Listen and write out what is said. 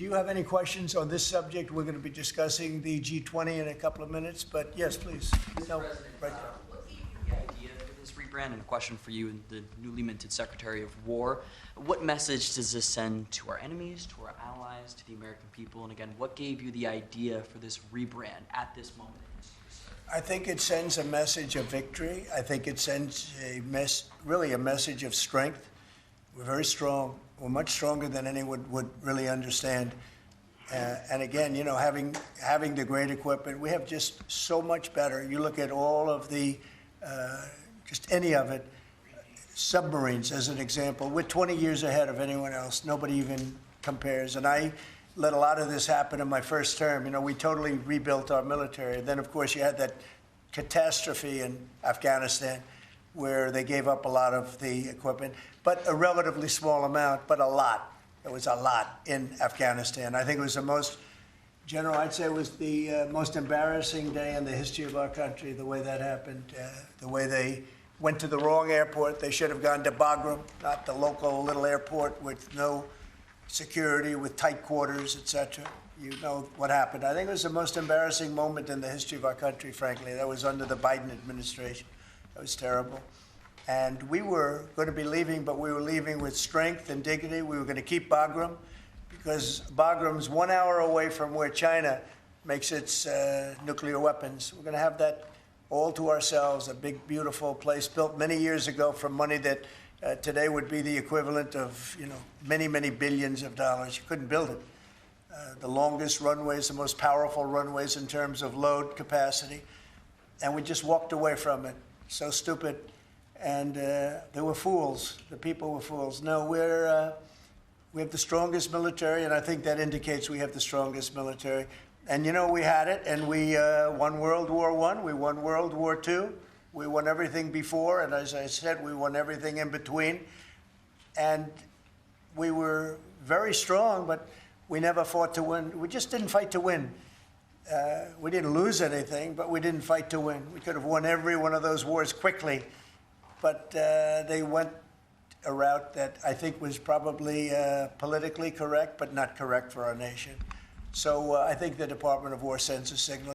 Do you have any questions on this subject? We're going to be discussing the G20 in a couple of minutes, but yes, please. Mr. No, President, right there. what gave you the idea for this rebrand? And a question for you, the newly minted Secretary of War. What message does this send to our enemies, to our allies, to the American people? And again, what gave you the idea for this rebrand at this moment? I think it sends a message of victory. I think it sends really a message of strength. We're very strong. We're much stronger than anyone would really understand. And again, you know, having the great equipment, we have just so much better. You look at all of the, just any of it, submarines as an example. We're 20 years ahead of anyone else. Nobody even compares. And I let a lot of this happen in my first term. You know, we totally rebuilt our military. Then, of course, you had that catastrophe in Afghanistan where they gave up a lot of the equipment, but a relatively small amount, but a lot. It was a lot in Afghanistan. I think it was the most, General, I'd say it was the most embarrassing day in the history of our country, the way that happened, the way they went to the wrong airport. They should have gone to Bagram, not the local little airport with no security, with tight quarters, etc. You know what happened. I think it was the most embarrassing moment in the history of our country, frankly. That was under the Biden administration. That was terrible. And we were going to be leaving, but we were leaving with strength and dignity. We were going to keep Bagram because Bagram's 1 hour away from where China makes its nuclear weapons. We're going to have that all to ourselves, a big, beautiful place built many years ago from money that today would be the equivalent of, you know, many, many billions of dollars. You couldn't build it. The longest runways, the most powerful runways in terms of load capacity. And we just walked away from it. So stupid. And they were fools. The people were fools. No, we have the strongest military, and I think that indicates we have the strongest military. And, you know, we had it, and we won World War I, we won World War II, we won everything before, and as I said, we won everything in between. And we were very strong, but we never fought to win. We just didn't fight to win. We didn't lose anything, but we didn't fight to win. We could have won every one of those wars quickly, but they went a route that I think was probably politically correct, but not correct for our nation. So I think the Department of War sends a signal.